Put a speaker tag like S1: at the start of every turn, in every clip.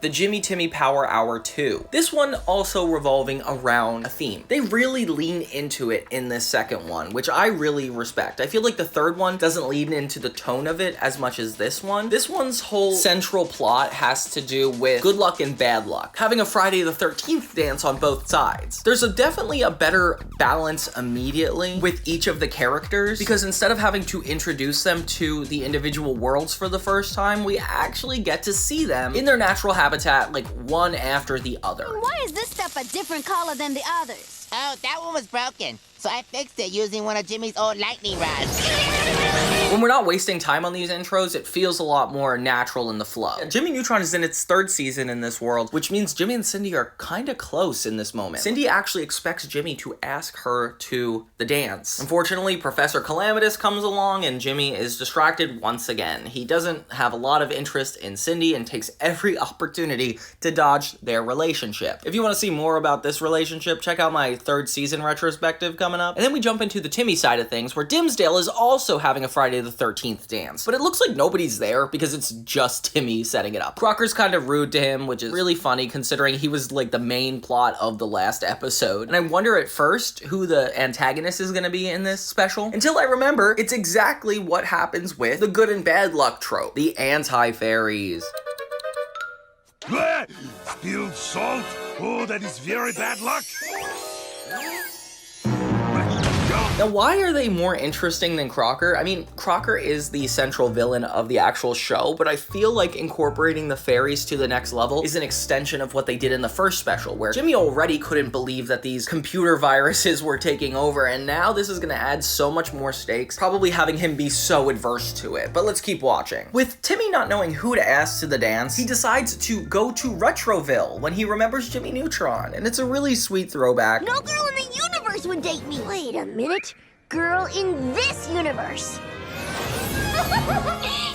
S1: the Jimmy Timmy Power Hour 2. This one also revolving around a theme. They really lean into it in this second one, which I really respect. I feel like the third one doesn't lean into the tone of it as much as this one. This one's whole central plot has to do with good luck and bad luck, having a Friday the 13th dance on both sides. There's definitely a better balance immediately with each of the characters, because instead of having to introduce them to the individual worlds for the first time, we actually get to see them in their natural habitat, like one after the other.
S2: Why is this stuff a different color than the others?
S3: Oh, that one was broken, so I fixed it using one of Jimmy's old lightning rods.
S1: When we're not wasting time on these intros, it feels a lot more natural in the flow. Jimmy Neutron is in its third season in this world, which means Jimmy and Cindy are kind of close in this moment. Cindy actually expects Jimmy to ask her to the dance. Unfortunately, Professor Calamitous comes along and Jimmy is distracted once again. He doesn't have a lot of interest in Cindy and takes every opportunity to dodge their relationship. If you want to see more about this relationship, check out my third season retrospective coming up. And then we jump into the Timmy side of things, where Dimsdale is also having a Friday the 13th dance, but it looks like nobody's there because it's just Timmy setting it up. Crocker's kind of rude to him, which is really funny considering he was like the main plot of the last episode. And I wonder at first who the antagonist is going to be in this special, until I remember it's exactly what happens with the good and bad luck trope, the anti-fairies.
S4: Spilled salt? Oh, that is very bad luck.
S1: Now, why are they more interesting than Crocker? I mean, Crocker is the central villain of the actual show, but I feel like incorporating the fairies to the next level is an extension of what they did in the first special, where Jimmy already couldn't believe that these computer viruses were taking over, and now this is gonna add so much more stakes, probably having him be so adverse to it. But let's keep watching. With Timmy not knowing who to ask to the dance, he decides to go to Retroville when he remembers Jimmy Neutron, and it's a really sweet throwback.
S2: No girl in the universe would date me. Wait a minute. Girl in this universe.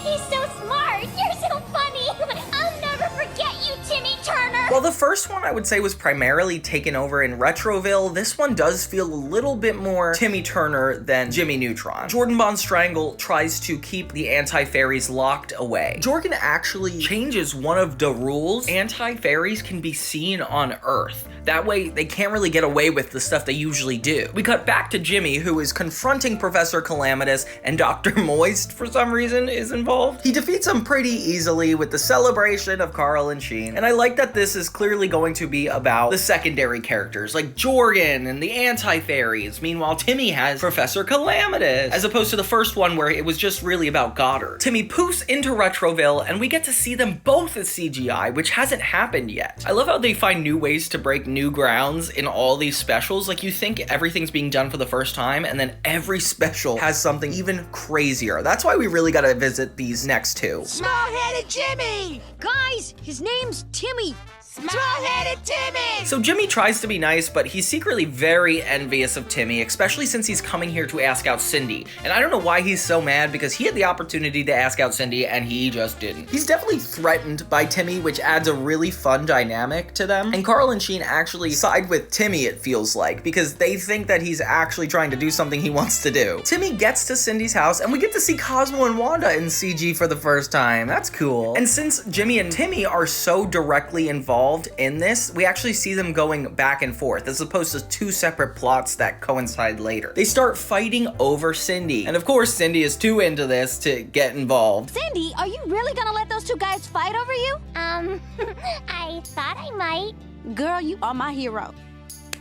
S5: He's so smart. You're so funny. I'll never forget you, Timmy Turner.
S1: While the first one I would say was primarily taken over in Retroville, this one does feel a little bit more Timmy Turner than Jimmy Neutron. Jordan Von Strangle tries to keep the anti-fairies locked away. Jordan actually changes one of the rules. Anti-fairies can be seen on Earth. That way, they can't really get away with the stuff they usually do. We cut back to Jimmy, who is confronting Professor Calamitous, and Dr. Moist, for some reason, is involved. He defeats him pretty easily with the celebration of Carl and Sheen, and I like that this is clearly going to be about the secondary characters, like Jorgen and the Anti-fairies. Meanwhile, Timmy has Professor Calamitous, as opposed to the first one where it was just really about Goddard. Timmy poofs into Retroville, and we get to see them both as CGI, which hasn't happened yet. I love how they find new ways to break new grounds in all these specials. Like, you think everything's being done for the first time, and then every special has something even crazier. That's why we really gotta visit these next two.
S3: Small-headed Jimmy!
S2: Guys, his name's Timmy.
S3: Small-headed Timmy!
S1: So Jimmy tries to be nice, but he's secretly very envious of Timmy, especially since he's coming here to ask out Cindy. And I don't know why he's so mad, because he had the opportunity to ask out Cindy and he just didn't. He's definitely threatened by Timmy, which adds a really fun dynamic to them. And Carl and Sheen actually side with Timmy, it feels like, because they think that he's actually trying to do something he wants to do. Timmy gets to Cindy's house, and we get to see Cosmo and Wanda in CG for the first time. That's cool. And since Jimmy and Timmy are so directly involved in this, we actually see them going back and forth, as opposed to two separate plots that coincide later. They start fighting over Cindy, and of course Cindy is too into this to get involved.
S2: Cindy, are you really gonna let those two guys fight over you?
S5: I thought I might.
S2: Girl, you are my hero.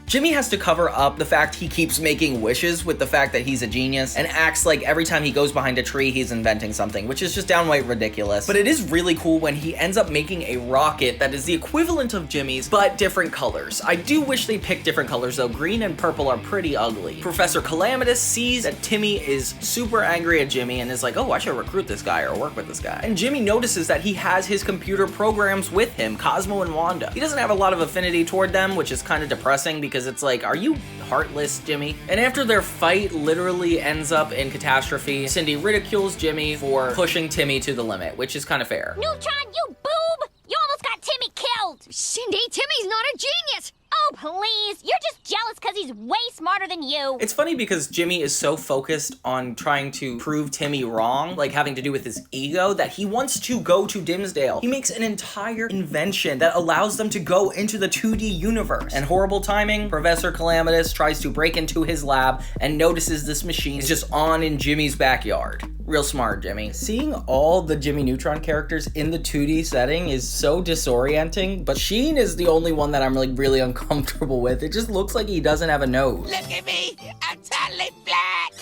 S1: Jimmy has to cover up the fact he keeps making wishes with the fact that he's a genius, and acts like every time he goes behind a tree he's inventing something, which is just downright ridiculous. But it is really cool when he ends up making a rocket that is the equivalent of Jimmy's, but different colors. I do wish they picked different colors though. Green and purple are pretty ugly. Professor Calamitous sees that Timmy is super angry at Jimmy and is like, oh, I should recruit this guy or work with this guy. And Jimmy notices that he has his computer programs with him, Cosmo and Wanda. He doesn't have a lot of affinity toward them, which is kind of depressing, because it's like, are you heartless, Jimmy? And after their fight literally ends up in catastrophe, Cindy ridicules Jimmy for pushing Timmy to the limit, which is kind of fair.
S5: Neutron, you boob! You almost got Timmy killed!
S2: Cindy, Timmy's not a genius.
S5: Oh, please. You're just jealous because he's way smarter than you.
S1: It's funny because Jimmy is so focused on trying to prove Timmy wrong, like having to do with his ego, that he wants to go to Dimsdale. He makes an entire invention that allows them to go into the 2D universe. And horrible timing, Professor Calamitous tries to break into his lab and notices this machine is just on in Jimmy's backyard. Real smart, Jimmy. Seeing all the Jimmy Neutron characters in the 2D setting is so disorienting, but Sheen is the only one that I'm like really uncomfortable with. It just looks like he doesn't have a nose.
S3: Look at me, I'm totally black.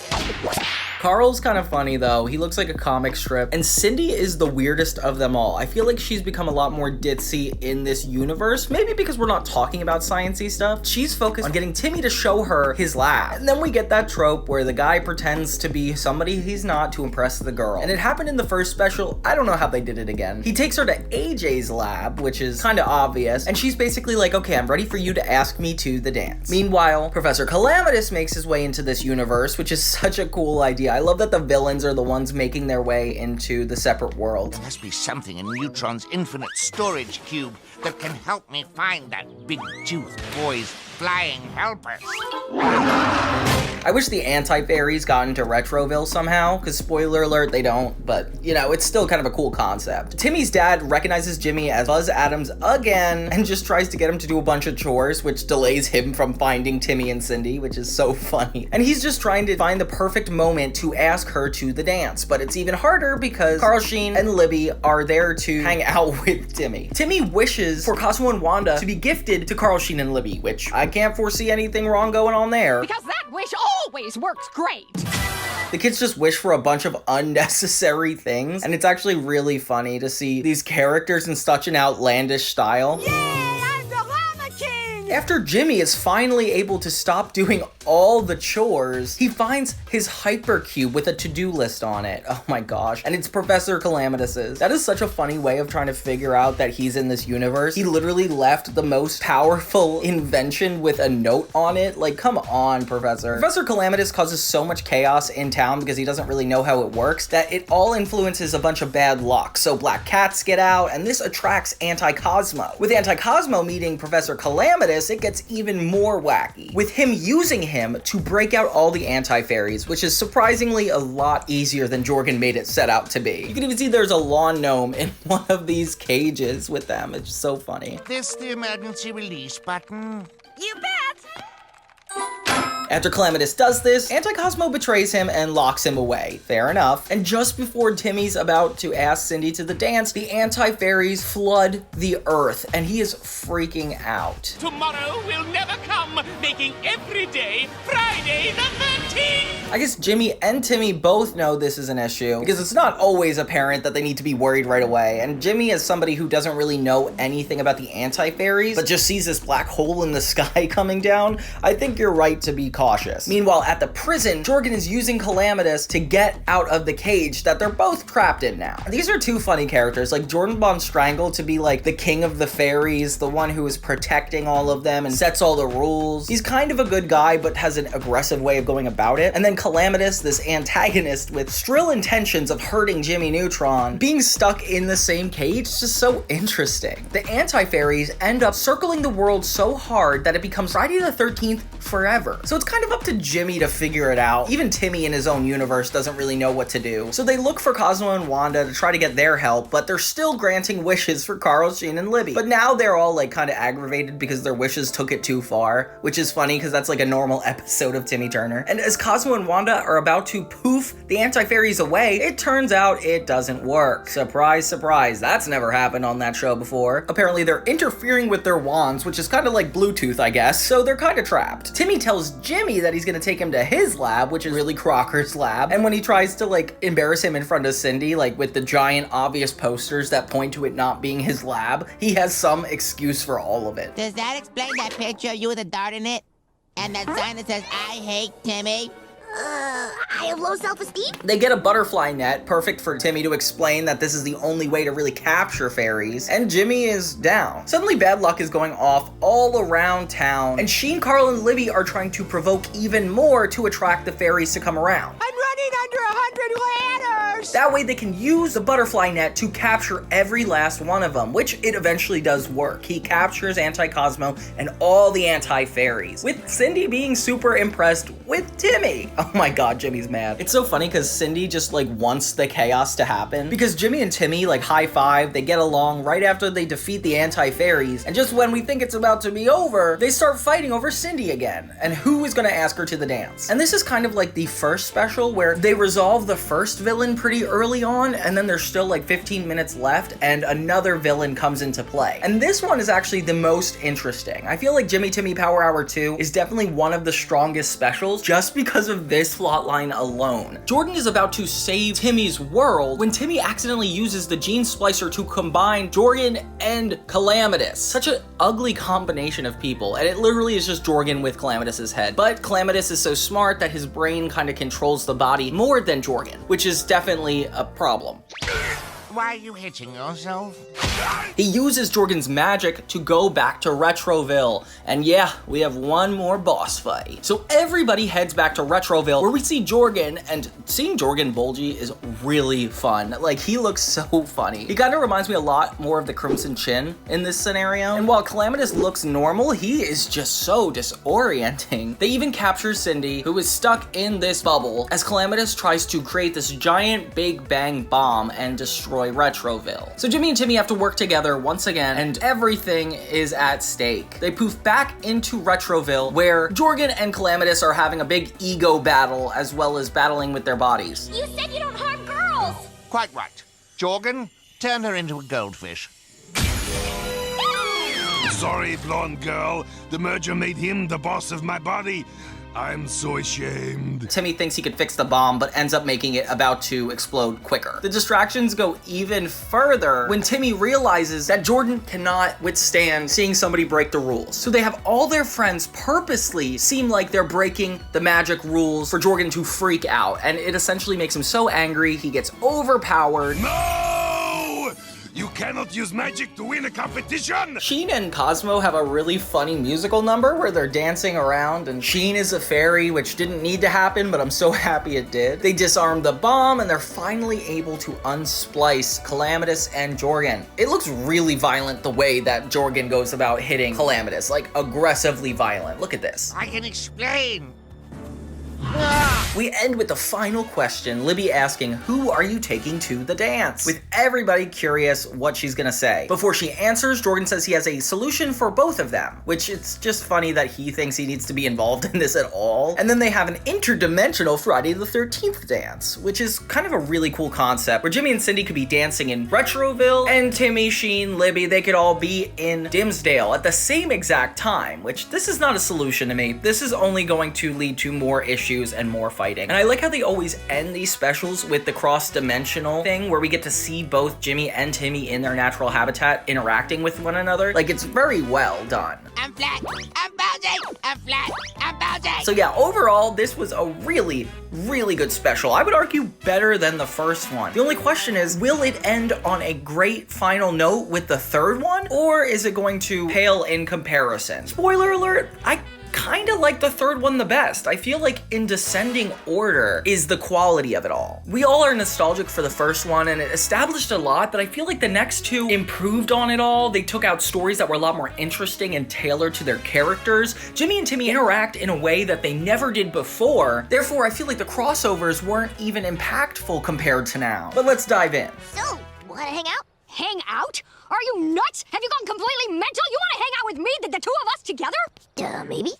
S1: Carl's kind of funny though. He looks like a comic strip. And Cindy is the weirdest of them all. I feel like she's become a lot more ditzy in this universe. Maybe because we're not talking about sciencey stuff. She's focused on getting Timmy to show her his lab. And then we get that trope where the guy pretends to be somebody he's not to impress the girl. And it happened in the first special. I don't know how they did it again. He takes her to AJ's lab, which is kind of obvious. And she's basically like, okay, I'm ready for you to ask me to the dance. Meanwhile, Professor Calamitous makes his way into this universe, which is such a cool idea. I love that the villains are the ones making their way into the separate world.
S6: There must be something in Neutron's infinite storage cube that can help me find that big-toothed boy's flying helper.
S1: I wish the Anti-fairies got into Retroville somehow, because spoiler alert, they don't, but, you know, it's still kind of a cool concept. Timmy's dad recognizes Jimmy as Buzz Adams again, and just tries to get him to do a bunch of chores, which delays him from finding Timmy and Cindy, which is so funny. And he's just trying to find the perfect moment to ask her to the dance, but it's even harder because Carl Sheen and Libby are there to hang out with Timmy. Timmy wishes for Cosmo and Wanda to be gifted to Carl Sheen and Libby, which I can't foresee anything wrong going on there.
S7: Because that wish always works great.
S1: The kids just wish for a bunch of unnecessary things, and it's actually really funny to see these characters in such an outlandish style.
S7: I'm the Llama King!
S1: After Jimmy is finally able to stop doing all the chores, he finds his hypercube with a to-do list on it. Oh my gosh. And it's Professor Calamitous's. That is such a funny way of trying to figure out that he's in this universe. He literally left the most powerful invention with a note on it. Like, come on, Professor. Professor Calamitous causes so much chaos in town because he doesn't really know how it works that it all influences a bunch of bad luck. So black cats get out, and this attracts Anti-Cosmo. With Anti-Cosmo meeting Professor Calamitous, it gets even more wacky, with him using him to break out all the anti-fairies, which is surprisingly a lot easier than Jorgen made it set out to be. You can even see there's a lawn gnome in one of these cages with them. It's so funny.
S6: This the emergency release button?
S7: You bet!
S1: After Calamitous does this, Anti-Cosmo betrays him and locks him away. Fair enough. And just before Timmy's about to ask Cindy to the dance, the anti-fairies flood the Earth, and he is freaking out.
S8: Tomorrow will never come, making every day Friday the 13th!
S1: I guess Jimmy and Timmy both know this is an issue, because it's not always apparent that they need to be worried right away. And Jimmy is somebody who doesn't really know anything about the anti-fairies, but just sees this black hole in the sky coming down. I think you're right to be cautious. Meanwhile, at the prison, Jorgen is using Calamitous to get out of the cage that they're both trapped in now. These are two funny characters, like Jordan Von Strangle to be like the king of the fairies, the one who is protecting all of them and sets all the rules. He's kind of a good guy, but has an aggressive way of going about it. And then Calamitous, this antagonist with shrill intentions of hurting Jimmy Neutron, being stuck in the same cage is just so interesting. The anti-fairies end up circling the world so hard that it becomes Friday the 13th forever. So it's kind of up to Jimmy to figure it out. Even Timmy in his own universe doesn't really know what to do. So they look for Cosmo and Wanda to try to get their help, but they're still granting wishes for Carl, Sheen, and Libby. But now they're all like kind of aggravated because their wishes took it too far, which is funny because that's like a normal episode of Timmy Turner. And as Cosmo and Wanda are about to poof the anti-fairies away, it turns out it doesn't work. Surprise, surprise, that's never happened on that show before. Apparently they're interfering with their wands, which is kind of like Bluetooth, I guess, so they're kind of trapped. Timmy tells Jimmy that he's gonna take him to his lab, which is really Crocker's lab, and when he tries to like embarrass him in front of Cindy, like with the giant obvious posters that point to it not being his lab, he has some excuse for all of it.
S3: Does that explain that picture of you with a dart in it? And that sign that says, I hate Timmy?
S2: I have low self-esteem?
S1: They get a butterfly net, perfect for Timmy to explain that this is the only way to really capture fairies, and Jimmy is down. Suddenly bad luck is going off all around town, and Sheen, Carl, and Libby are trying to provoke even more to attract the fairies to come around.
S7: I'm ready! hiding under 100 ladders!
S1: That way they can use the butterfly net to capture every last one of them, which it eventually does work. He captures Anti-Cosmo and all the anti-fairies, with Cindy being super impressed with Timmy. Oh my god, Jimmy's mad. It's so funny because Cindy just like wants the chaos to happen, because Jimmy and Timmy like high five, they get along right after they defeat the anti-fairies, and just when we think it's about to be over, they start fighting over Cindy again, and who is gonna ask her to the dance. And this is kind of like the first special where they resolve the first villain pretty early on, and then there's still like 15 minutes left and another villain comes into play. And this one is actually the most interesting. I feel like Jimmy Timmy Power Hour 2 is definitely one of the strongest specials just because of this plotline alone. Jordan is about to save Timmy's world when Timmy accidentally uses the gene splicer to combine Jordan and Calamitous. Such an ugly combination of people, and it literally is just Jordan with Calamitus's head. But Calamitous is so smart that his brain kind of controls the body more than Jordan, which is definitely a problem.
S6: Why are you hitting yourself?
S1: He uses Jorgen's magic to go back to Retroville. And yeah, we have one more boss fight. So everybody heads back to Retroville where we see Jorgen, and seeing Jorgen Bulgy is really fun. Like, he looks so funny. He kind of reminds me a lot more of the Crimson Chin in this scenario. And while Calamitous looks normal, he is just so disorienting. They even capture Cindy, who is stuck in this bubble, as Calamitous tries to create this giant Big Bang bomb and destroy Retroville. So Jimmy and Timmy have to work together once again, and everything is at stake. They poof back into Retroville, where Jorgen and Calamitous are having a big ego battle, as well as battling with their bodies.
S5: You said you don't harm girls!
S6: Quite right. Jorgen, turn her into a goldfish.
S4: Sorry, blonde girl. The merger made him the boss of my body. I'm so ashamed.
S1: Timmy thinks he could fix the bomb, but ends up making it about to explode quicker. The distractions go even further when Timmy realizes that Jordan cannot withstand seeing somebody break the rules. So they have all their friends purposely seem like they're breaking the magic rules for Jordan to freak out, and it essentially makes him so angry he gets overpowered.
S4: No! You cannot use magic to win a competition!
S1: Sheen and Cosmo have a really funny musical number where they're dancing around, and Sheen is a fairy, which didn't need to happen, but I'm so happy it did. They disarm the bomb, and they're finally able to unsplice Calamitous and Jorgen. It looks really violent the way that Jorgen goes about hitting Calamitous, like aggressively violent. Look at this.
S6: I can explain.
S1: We end with the final question, Libby asking, who are you taking to the dance? With everybody curious what she's gonna say. Before she answers, Jorgen says he has a solution for both of them, which it's just funny that he thinks he needs to be involved in this at all. And then they have an interdimensional Friday the 13th dance, which is kind of a really cool concept, where Jimmy and Cindy could be dancing in Retroville, and Timmy, Sheen, Libby, they could all be in Dimsdale at the same exact time, which this is not a solution to me. This is only going to lead to more issues and more fighting. And I like how they always end these specials with the cross-dimensional thing where we get to see both Jimmy and Timmy in their natural habitat interacting with one another. Like, it's very well done.
S3: I'm flat, I'm bouncing, I'm flat, I'm bouncing.
S1: So yeah, overall, this was a really, really good special. I would argue better than the first one. The only question is, will it end on a great final note with the third one? Or is it going to pale in comparison? Spoiler alert, I kind of like the third one the best. I feel like in descending order is the quality of it all. We all are nostalgic for the first one, and it established a lot, but I feel like the next two improved on it all. They took out stories that were a lot more interesting and tailored to their characters. Jimmy and Timmy interact in a way that they never did before. Therefore, I feel like the crossovers weren't even impactful compared to now. But let's dive in.
S2: So, wanna hang out?
S7: Hang out? Are you nuts? Have you gone completely mental? You want to hang out with me, the two of us together?
S2: Maybe.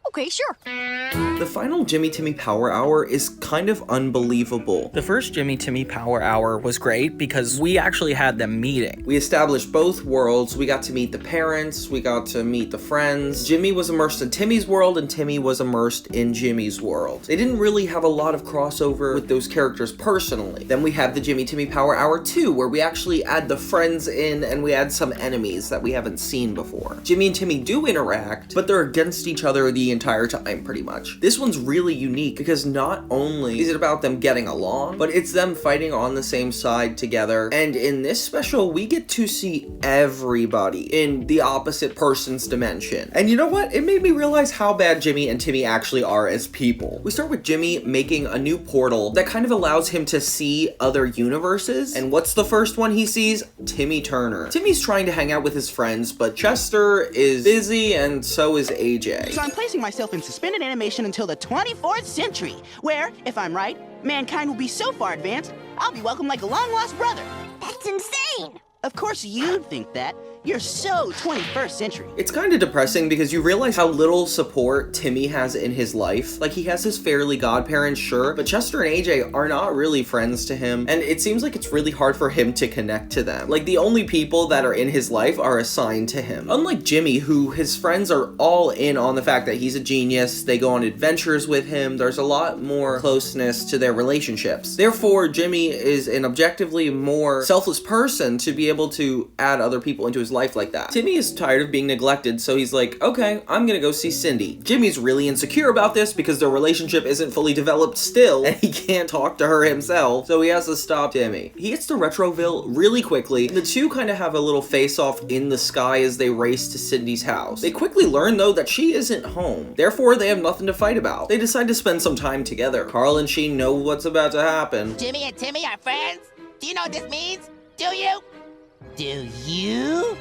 S7: Okay, sure.
S9: The final Jimmy Timmy Power Hour is kind of unbelievable.
S1: The first Jimmy Timmy Power Hour was great because we actually had them meeting.
S9: We established both worlds. We got to meet the parents. We got to meet the friends. Jimmy was immersed in Timmy's world, and Timmy was immersed in Jimmy's world. They didn't really have a lot of crossover with those characters personally. Then we have the Jimmy Timmy Power Hour 2, where we actually add the friends in, and we add some enemies that we haven't seen before. Jimmy and Timmy do interact, but they're against each other the entire entire time, pretty much. This one's really unique because not only is it about them getting along, but it's them fighting on the same side together. And in this special, we get to see everybody in the opposite person's dimension. And you know what? It made me realize how bad Jimmy and Timmy actually are as people. We start with Jimmy making a new portal that kind of allows him to see other universes. And what's the first one he sees? Timmy Turner. Timmy's trying to hang out with his friends, but Chester is busy and so is AJ.
S10: So I'm placing myself in suspended animation until the 24th century, where, if I'm right, mankind will be so far advanced, I'll be welcomed like a long-lost brother.
S2: That's insane!
S10: Of course you'd think that. You're so 21st century.
S9: It's kind of depressing because you realize how little support Timmy has in his life. Like, he has his fairly godparents, sure, but Chester and AJ are not really friends to him, and it seems like it's really hard for him to connect to them. Like, the only people that are in his life are assigned to him. Unlike Jimmy, who his friends are all in on the fact that he's a genius, they go on adventures with him, there's a lot more closeness to their relationships. Therefore, Jimmy is an objectively more selfless person to be able to add other people into his life like that. Timmy is tired of being neglected, so he's like, okay, I'm gonna go see Cindy. Jimmy's really insecure about this because their relationship isn't fully developed still, and he can't talk to her himself, so he has to stop Timmy. He gets to Retroville really quickly. The two kind of have a little face-off in the sky as they race to Cindy's house. They quickly learn, though, that she isn't home. Therefore, they have nothing to fight about. They decide to spend some time together. Carl and Sheen know what's about to happen.
S3: Jimmy and Timmy are friends? Do you know what this means? Do you? Do you?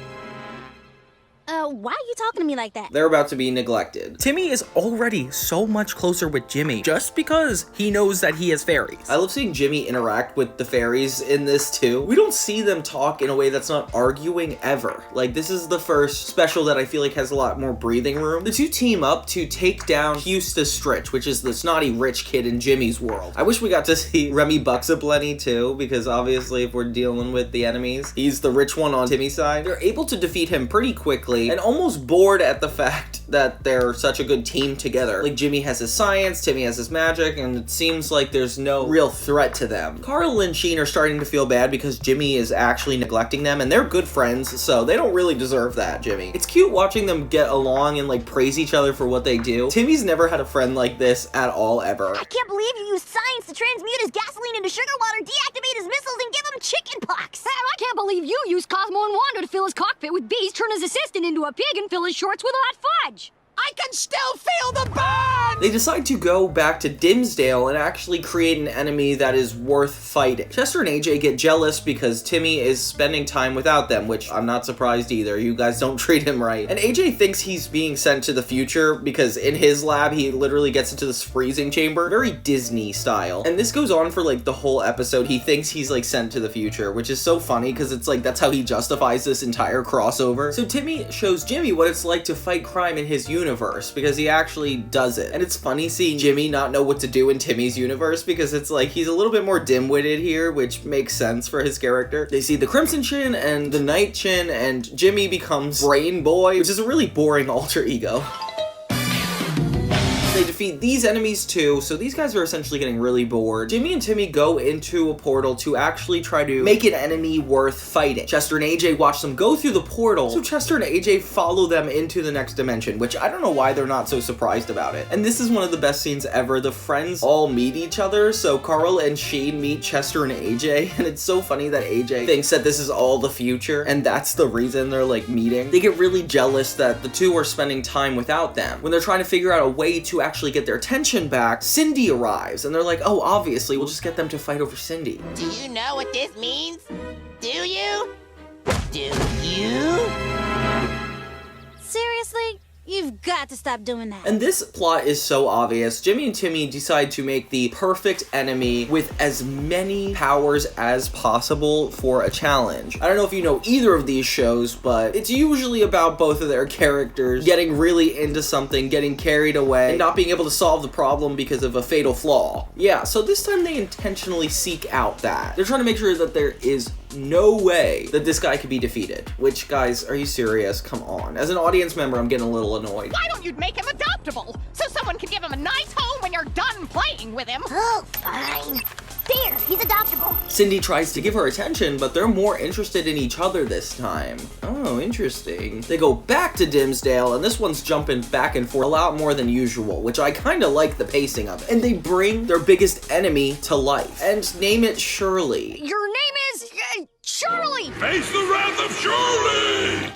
S5: Why are you talking to me like that?
S9: They're about to be neglected.
S1: Timmy is already so much closer with Jimmy just because he knows that he has fairies.
S9: I love seeing Jimmy interact with the fairies in this too. We don't see them talk in a way that's not arguing ever. Like, this is the first special that I feel like has a lot more breathing room. The two team up to take down Eustace Stritch, which is the snotty rich kid in Jimmy's world. I wish we got to see Remy Buxaplenty too, because obviously if we're dealing with the enemies, he's the rich one on Timmy's side. They're able to defeat him pretty quickly, and almost bored at the fact that they're such a good team together. Like, Jimmy has his science, Timmy has his magic, and it seems like there's no real threat to them. Carl and Sheen are starting to feel bad because Jimmy is actually neglecting them, and they're good friends, so they don't really deserve that, Jimmy. It's cute watching them get along and, like, praise each other for what they do. Timmy's never had a friend like this at all, ever.
S2: I can't believe you used science to transmute his gasoline into sugar water, deactivate his missiles, and give him chicken pox.
S7: Hell, I can't believe you used Cosmo and Wanda to fill his cockpit with bees, turn his assistant into a pig, and fill his shorts with hot fudge.
S10: I can still feel the burn!
S9: They decide to go back to Dimsdale and actually create an enemy that is worth fighting. Chester and AJ get jealous because Timmy is spending time without them, which I'm not surprised either. You guys don't treat him right. And AJ thinks he's being sent to the future because in his lab, he literally gets into this freezing chamber. Very Disney style. And this goes on for like the whole episode. He thinks he's like sent to the future, which is so funny because it's like that's how he justifies this entire crossover. So Timmy shows Jimmy what it's like to fight crime in his universe because he actually does it. And it's funny seeing Jimmy not know what to do in Timmy's universe because it's like he's a little bit more dim-witted here, which makes sense for his character. They see the Crimson Chin and the Night Chin, and Jimmy becomes Brain Boy, which is a really boring alter ego. They defeat these enemies too, so these guys are essentially getting really bored. Jimmy and Timmy go into a portal to actually try to make an enemy worth fighting. Chester and AJ watch them go through the portal, so Chester and AJ follow them into the next dimension, which I don't know why they're not so surprised about it. And this is one of the best scenes ever. The friends all meet each other, so Carl and Sheen meet Chester and AJ, and it's so funny that AJ thinks that this is all the future, and that's the reason they're like meeting. They get really jealous that the two are spending time without them. When they're trying to figure out a way to actually get their attention back, Cindy arrives, and they're like, oh, obviously, we'll just get them to fight over Cindy.
S3: Do you know what this means? Do you? Do you?
S5: Seriously? You've got to stop doing that.
S9: And this plot is so obvious. Jimmy and Timmy decide to make the perfect enemy with as many powers as possible for a challenge. I don't know if you know either of these shows, but it's usually about both of their characters getting really into something, getting carried away, and not being able to solve the problem because of a fatal flaw. Yeah, so this time they intentionally seek out that. They're trying to make sure that there is no way that this guy could be defeated. Which, guys, are you serious? Come on. As an audience member, I'm getting a little annoyed.
S8: Why don't you make him adoptable so someone can give him a nice home when you're done playing with him?
S2: Oh, fine. There, he's adoptable.
S9: Cindy tries to give her attention, but they're more interested in each other this time. Oh, interesting. They go back to Dimsdale, and this one's jumping back and forth a lot more than usual, which I kind of like the pacing of it. And they bring their biggest enemy to life, and name it Shirley.
S7: Your name is Shirley.
S4: Face the wrath of Shirley!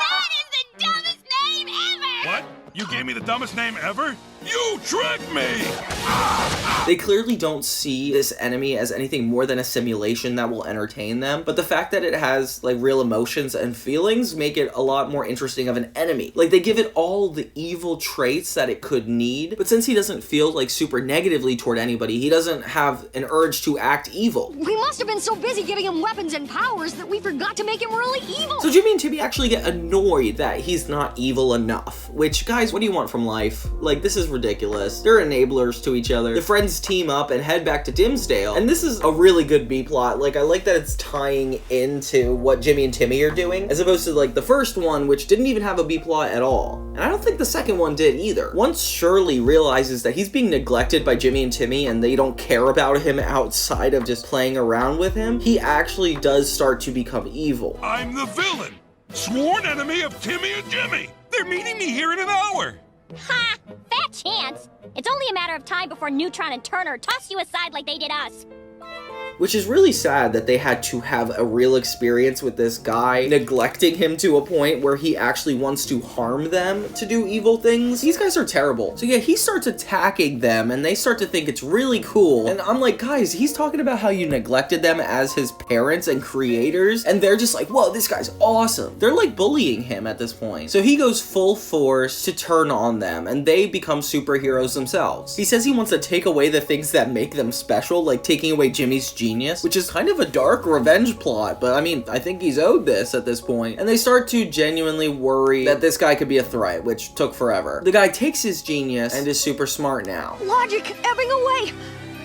S5: That is the dumbest name ever!
S4: What? You gave me the dumbest name ever? You tricked me!
S9: They clearly don't see this enemy as anything more than a simulation that will entertain them, but the fact that it has like real emotions and feelings make it a lot more interesting of an enemy. Like they give it all the evil traits that it could need, but since he doesn't feel like super negatively toward anybody, he doesn't have an urge to act evil.
S7: We must have been so busy giving him weapons and powers that we forgot to make him really evil.
S9: So Jimmy and Timmy actually get annoyed that he's not evil enough, which, guys, what do you want from life? Like, this is ridiculous. They're enablers to each other. The friends team up and head back to Dimsdale, and this is a really good B-plot. Like, I like that it's tying into what Jimmy and Timmy are doing, as opposed to, like, the first one, which didn't even have a B-plot at all. And I don't think the second one did either. Once Shirley realizes that he's being neglected by Jimmy and Timmy, and they don't care about him outside of just playing around with him, he actually does start to become evil.
S4: I'm the villain! Sworn enemy of Timmy and Jimmy! They're meeting me here in an hour!
S5: Ha! Fat chance! It's only a matter of time before Neutron and Turner toss you aside like they did us.
S9: Which is really sad that they had to have a real experience with this guy, neglecting him to a point where he actually wants to harm them to do evil things. These guys are terrible. So yeah, he starts attacking them, and they start to think it's really cool. And I'm like, guys, he's talking about how you neglected them as his parents and creators, and they're just like, whoa, this guy's awesome. They're like bullying him at this point. So he goes full force to turn on them, and they become superheroes themselves. He says he wants to take away the things that make them special, like taking away Jimmy's genius, which is kind of a dark revenge plot, but I mean, I think he's owed this at this point. And they start to genuinely worry that this guy could be a threat, which took forever. The guy takes his genius and is super smart now.
S7: Logic ebbing away.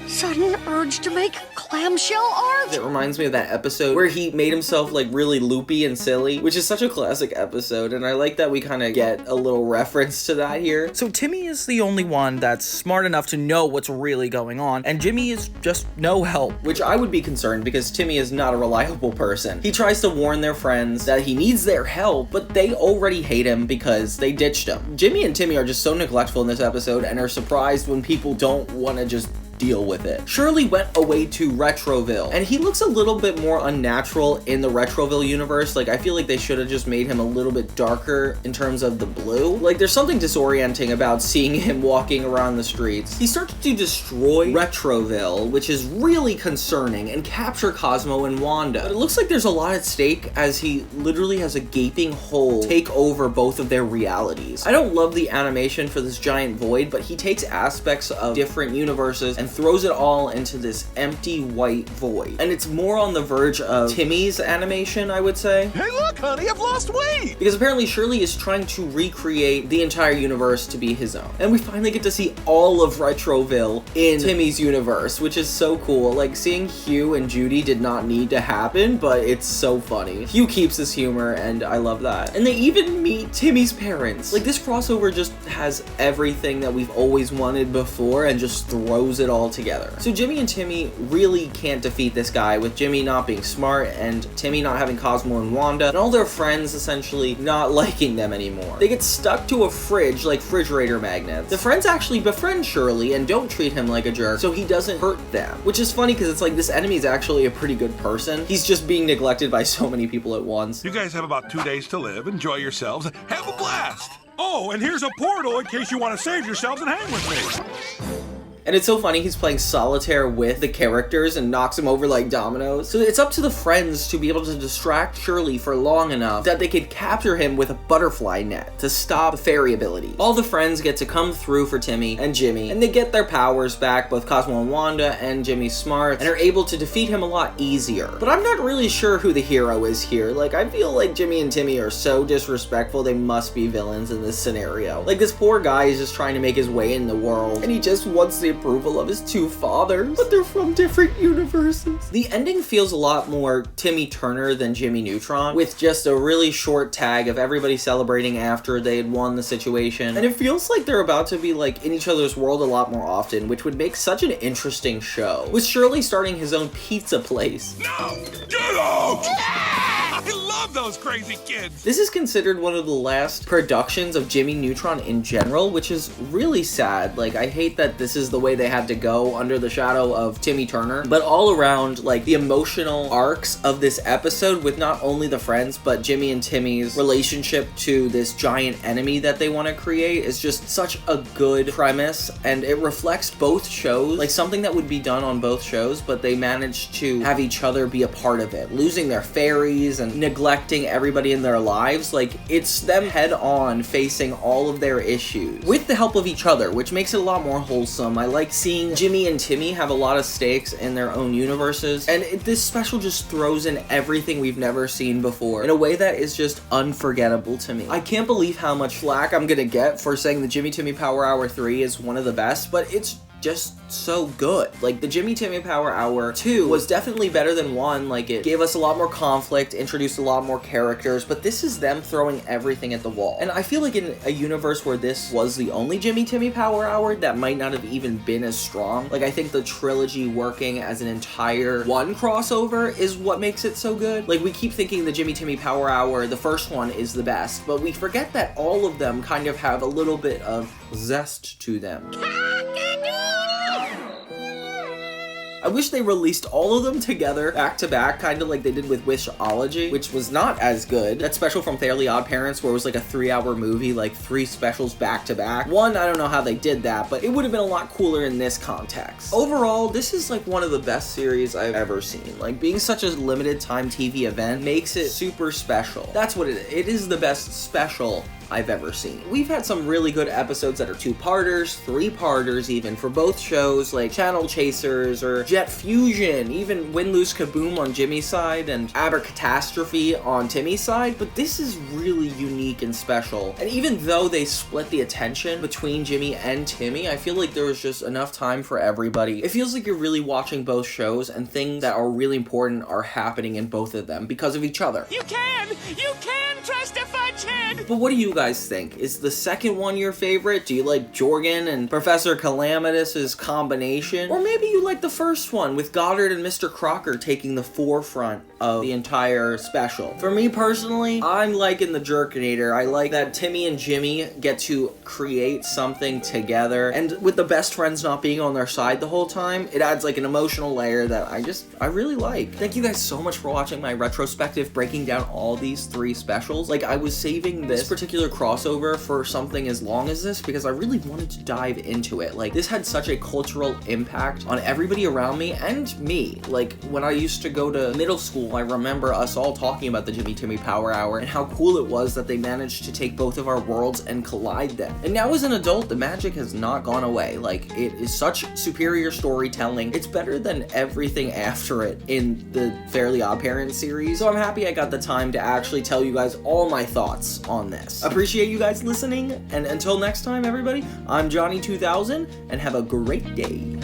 S7: Sudden urge to make clamshell art.
S9: It reminds me of that episode where he made himself like really loopy and silly, which is such a classic episode, and I like that we kind of get a little reference to that here.
S1: So Timmy is the only one that's smart enough to know what's really going on, and Jimmy is just no help.
S9: Which I would be concerned because Timmy is not a reliable person. He tries to warn their friends that he needs their help, but they already hate him because they ditched him. Jimmy and Timmy are just so neglectful in this episode and are surprised when people don't want to just deal with it. Shirley went away to Retroville, and he looks a little bit more unnatural in the Retroville universe. Like, I feel like they should have just made him a little bit darker in terms of the blue. Like, there's something disorienting about seeing him walking around the streets. He starts to destroy Retroville, which is really concerning, and capture Cosmo and Wanda. But it looks like there's a lot at stake as he literally has a gaping hole take over both of their realities. I don't love the animation for this giant void, but he takes aspects of different universes and throws it all into this empty white void. And it's more on the verge of Timmy's animation, I would say.
S11: Hey look, honey, I've lost weight!
S9: Because apparently Shirley is trying to recreate the entire universe to be his own. And we finally get to see all of Retroville in Timmy's universe, which is so cool. Like, seeing Hugh and Judy did not need to happen, but it's so funny. Hugh keeps his humor, and I love that. And they even meet Timmy's parents. Like, this crossover just has everything that we've always wanted before and just throws it all together. So Jimmy and Timmy really can't defeat this guy, with Jimmy not being smart and Timmy not having Cosmo and Wanda, and all their friends essentially not liking them anymore. They get stuck to a fridge like refrigerator magnets. The friends actually befriend Shirley and don't treat him like a jerk, so he doesn't hurt them. Which is funny because it's like this enemy is actually a pretty good person. He's just being neglected by so many people at once.
S4: You guys have about 2 days to live. Enjoy yourselves. Have a blast! Oh, and here's a portal in case you want to save yourselves and hang with me.
S9: And it's so funny, he's playing solitaire with the characters and knocks them over like dominoes. So it's up to the friends to be able to distract Shirley for long enough that they could capture him with a butterfly net to stop the fairy ability. All the friends get to come through for Timmy and Jimmy, and they get their powers back, both Cosmo and Wanda and Jimmy's smarts, and are able to defeat him a lot easier. But I'm not really sure who the hero is here. Like, I feel like Jimmy and Timmy are so disrespectful, they must be villains in this scenario. Like, this poor guy is just trying to make his way in the world, and he just wants the approval of his two fathers, but they're from different universes. The ending feels a lot more Timmy Turner than Jimmy Neutron, with just a really short tag of everybody celebrating after they had won the situation. And it feels like they're about to be like in each other's world a lot more often, which would make such an interesting show. With Shirley starting his own pizza place.
S4: No! Get out! I love those crazy kids!
S9: This is considered one of the last productions of Jimmy Neutron in general, which is really sad. Like, I hate that this is the way they had to go under the shadow of Timmy Turner, but all around, like, the emotional arcs of this episode with not only the friends, but Jimmy and Timmy's relationship to this giant enemy that they want to create is just such a good premise, and it reflects both shows, like something that would be done on both shows, but they managed to have each other be a part of it, losing their fairies and neglecting everybody in their lives. Like, it's them head on facing all of their issues with the help of each other, which makes it a lot more wholesome. I like seeing Jimmy and Timmy have a lot of stakes in their own universes, and this special just throws in everything we've never seen before in a way that is just unforgettable to me. I can't believe how much flack I'm gonna get for saying the Jimmy Timmy Power Hour 3 is one of the best, but it's just so good. Like, the Jimmy Timmy Power Hour 2 was definitely better than 1. Like, it gave us a lot more conflict, introduced a lot more characters, but this is them throwing everything at the wall. And I feel like in a universe where this was the only Jimmy Timmy Power Hour, that might not have even been as strong. Like, I think the trilogy working as an entire one crossover is what makes it so good. Like, we keep thinking the Jimmy Timmy Power Hour, the first one, is the best, but we forget that all of them kind of have a little bit of zest to them. I wish they released all of them together, back to back, kind of like they did with Wishology, which was not as good. That special from Fairly Odd Parents, where it was like a 3-hour movie, like 3 specials back to back. One, I don't know how they did that, but it would have been a lot cooler in this context. Overall, this is like one of the best series I've ever seen. Like, being such a limited time TV event makes it super special. That's what it is. It is the best special I've ever seen. We've had some really good episodes that are 2-parters, 3-parters even, for both shows, like Channel Chasers or Jet Fusion, even Win, Lose, Kaboom on Jimmy's side and Aber Catastrophe on Timmy's side, but this is really unique and special. And even though they split the attention between Jimmy and Timmy, I feel like there was just enough time for everybody. It feels like you're really watching both shows, and things that are really important are happening in both of them because of each other.
S8: You can trust a fudge head!
S9: But what do you guys think? Is the second one your favorite? Do you like Jorgen and Professor Calamitus's combination? Or maybe you like the first one with Goddard and Mr. Crocker taking the forefront of the entire special? For me personally, I'm liking the Jerkinator. I like that Timmy and Jimmy get to create something together, and with the best friends not being on their side the whole time, it adds like an emotional layer that I really like. Thank you guys so much for watching my retrospective breaking down all these 3 specials. Like, I was saving this particular crossover for something as long as this because I really wanted to dive into it. Like, this had such a cultural impact on everybody around me and me. Like, when I used to go to middle school, I remember us all talking about the Jimmy Timmy Power Hour and how cool it was that they managed to take both of our worlds and collide them. And now as an adult, the magic has not gone away. Like, it is such superior storytelling. It's better than everything after it in the Fairly Odd Parents series. So I'm happy I got the time to actually tell you guys all my thoughts on this. Appreciate you guys listening, and until next time, everybody, I'm Johnny2000, and have a great day.